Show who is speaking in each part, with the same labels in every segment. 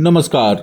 Speaker 1: नमस्कार।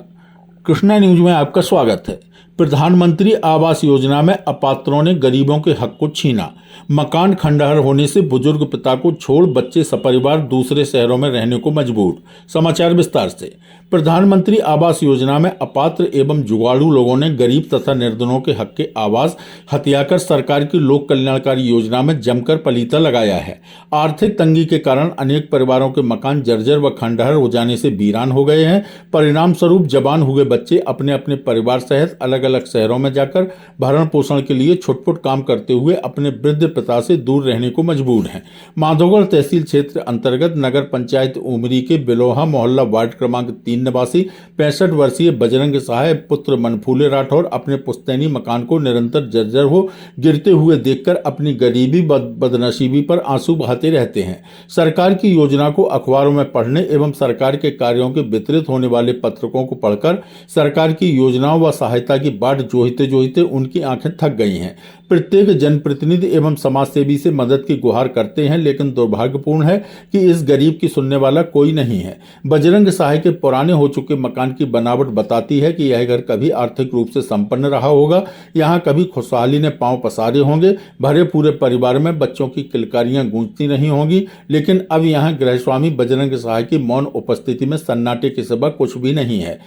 Speaker 1: कृष्णा न्यूज में आपका स्वागत है। प्रधानमंत्री आवास योजना में अपात्रों ने गरीबों के हक को छीना। मकान खंडहर होने से बुजुर्ग पिता को छोड़ बच्चे सपरिवार दूसरे शहरों में रहने को मजबूर। समाचार विस्तार से। प्रधानमंत्री आवास योजना में अपात्र एवं जुगाड़ू लोगों ने गरीब तथा निर्धनों के हक के आवास हथियाकर सरकार की लोक कल्याणकारी योजना में जमकर पलीता लगाया है। आर्थिक तंगी के कारण अनेक परिवारों के मकान जर्जर व खंडहर हो जाने से वीरान हो गए हैं। परिणाम स्वरूप जवान हुए बच्चे अपने अपने परिवार सहित अलग अलग शहरों में जाकर भरण पोषण के लिए छुटपुट काम करते हुए अपने वृद्ध पिता से दूर रहने को मजबूर हैं। माधोगढ़ तहसील क्षेत्र अंतर्गत नगर पंचायत उमरी के बिलोहा मोहल्ला वार्ड क्रमांक 3 निवासी 65 वर्षीय बजरंग सहाय पुत्र मनफूले राठौर अपने पुश्तैनी मकान को निरंतर जर्जर हो गिरते हुए देखकर अपनी गरीबी बदनसीबी पर आंसू बहाते रहते हैं। सरकार की योजना को अखबारों में पढ़ने एवं सरकार के कार्यों के वितरित होने वाले पत्रकों को पढ़कर सरकार की योजनाओं व सहायता की बाट जोहते जोहते उनकी आंखें थक गई हैं। प्रत्येक जनप्रतिनिधि एवं समाजसेवी से मदद की गुहार करते हैं, लेकिन दुर्भाग्यपूर्ण है कि इस गरीब की सुनने वाला कोई नहीं है। बजरंग सहाय के पुराने हो चुके मकान की बनावट बताती है कि यह घर कभी आर्थिक रूप से संपन्न रहा होगा। यहाँ कभी खुशहाली ने पांव पसारे होंगे, भरे पूरे परिवार में बच्चों की किलकारियां गूंजती नहीं होंगी। लेकिन अब यहाँ गृहस्वामी बजरंग सहाय की मौन उपस्थिति में सन्नाटे के सिवा कुछ भी नहीं है।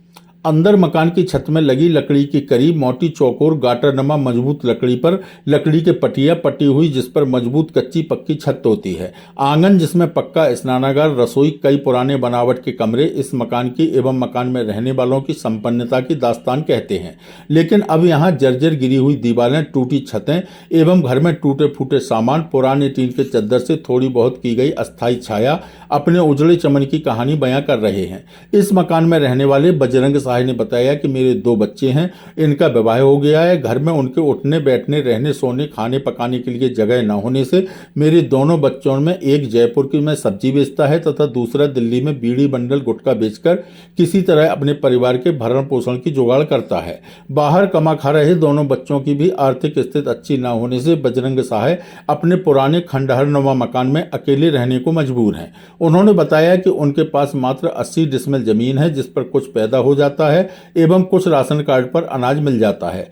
Speaker 1: अंदर मकान की छत में लगी लकड़ी की करी मोटी चौकोर गाटरनुमा मजबूत लकड़ी पर लकड़ी के पटिया पटी हुई, जिस पर मजबूत कच्ची पक्की छत होती है। आंगन जिसमें पक्का स्नानागार, रसोई, कई पुराने बनावट के कमरे इस मकान की एवं मकान में रहने वालों की संपन्नता की दास्तान कहते हैं। लेकिन अब यहाँ जर्जर गिरी हुई दीवारें, टूटी छतें एवं घर में टूटे फूटे सामान, पुराने टीन के चद्दर से थोड़ी बहुत की गई अस्थायी छाया अपने उजड़े चमन की कहानी बयां कर रहे हैं। इस मकान में रहने वाले बजरंग सहाय ने बताया कि मेरे 2 बच्चे हैं, इनका विवाह हो गया है। घर में उनके उठने बैठने, रहने सोने, खाने पकाने के लिए जगह न होने से मेरे दोनों बच्चों में एक जयपुर की में सब्जी बेचता है तथा दूसरा दिल्ली में बीड़ी बंडल गुटखा बेचकर किसी तरह अपने परिवार के भरण पोषण की जुगाड़ करता है। बाहर कमा खा रहे दोनों बच्चों की भी आर्थिक स्थिति अच्छी न होने से बजरंग सहाय अपने पुराने खंडहरनुमा मकान में अकेले रहने को मजबूर हैं। उन्होंने बताया कि उनके पास मात्र 80 डिसमिल जमीन है, जिस पर कुछ पैदा हो जाता है एवं कुछ राशन कार्ड पर अनाज मिल जाता है,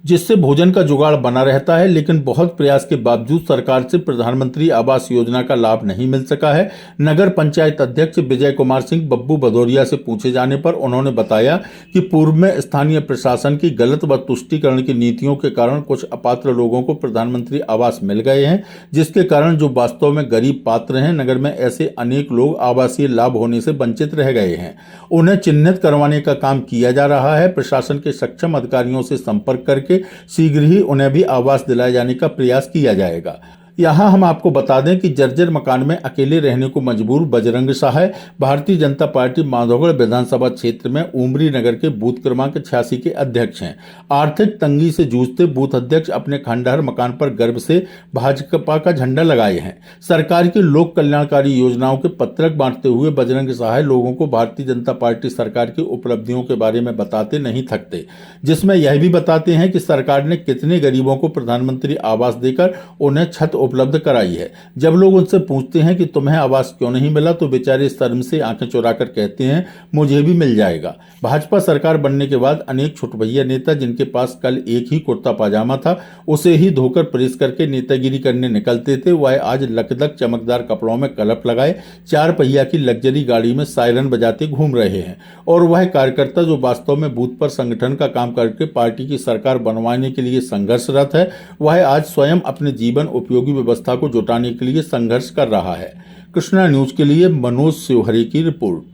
Speaker 1: जिससे भोजन का जुगाड़ बना रहता है। लेकिन बहुत प्रयास के बावजूद सरकार से प्रधानमंत्री आवास योजना का लाभ नहीं मिल सका है। नगर पंचायत अध्यक्ष विजय कुमार सिंह बब्बू भदौरिया से पूछे जाने पर उन्होंने बताया कि पूर्व में स्थानीय प्रशासन की गलत व तुष्टीकरण की नीतियों के कारण कुछ अपात्र लोगों को प्रधानमंत्री आवास मिल गए हैं, जिसके कारण जो वास्तव में गरीब पात्र हैं, नगर में ऐसे अनेक लोग आवासीय लाभ होने से वंचित रह गए हैं। उन्हें चिन्हित करवाने का काम किया जा रहा है। प्रशासन के सक्षम अधिकारियों से संपर्क करके शीघ्र ही उन्हें भी आवास दिलाए जाने का प्रयास किया जाएगा। यहाँ हम आपको बता दें कि जर्जर मकान में अकेले रहने को मजबूर बजरंग सहाय भारतीय जनता पार्टी माधोगढ़ विधानसभा क्षेत्र में उमरी नगर के बूथ क्रमांक 86 के अध्यक्ष हैं। आर्थिक तंगी से जूझते बूथ अध्यक्ष अपने खंडहर मकान पर गर्व से भाजपा का झंडा लगाए हैं। सरकार की लोक कल्याणकारी योजनाओं के पत्रक बांटते हुए बजरंग सहाय लोगों को भारतीय जनता पार्टी सरकार की उपलब्धियों के बारे में बताते नहीं थकते, जिसमें यह भी बताते हैं कि सरकार ने कितने गरीबों को प्रधानमंत्री आवास देकर उन्हें छत उपलब्ध कराई है। जब लोग उनसे पूछते हैं कि तुम्हें आवास क्यों नहीं मिला, तो बेचारे शर्म से आंखें चुराकर कहते हैं मुझे भी मिल जाएगा। भाजपा सरकार बनने के बाद अनेक छोटभैया नेता जिनके पास कल एक ही कुर्ता पाजामा था, उसे ही धोकर प्रेस करके नेतागिरी करने निकलते थे, वह आज लकदक चमकदार कपड़ों में कलप लगाए 4 पहिया की लग्जरी गाड़ी में सायरन बजाते घूम रहे हैं। और वह कार्यकर्ता जो वास्तव में बूथ पर संगठन का काम करके पार्टी की सरकार बनवाने के लिए संघर्षरत है, वह आज स्वयं अपने जीवन उपयोगी व्यवस्था को जुटाने के लिए संघर्ष कर रहा है। कृष्णा न्यूज के लिए मनोज शिवहरे की रिपोर्ट।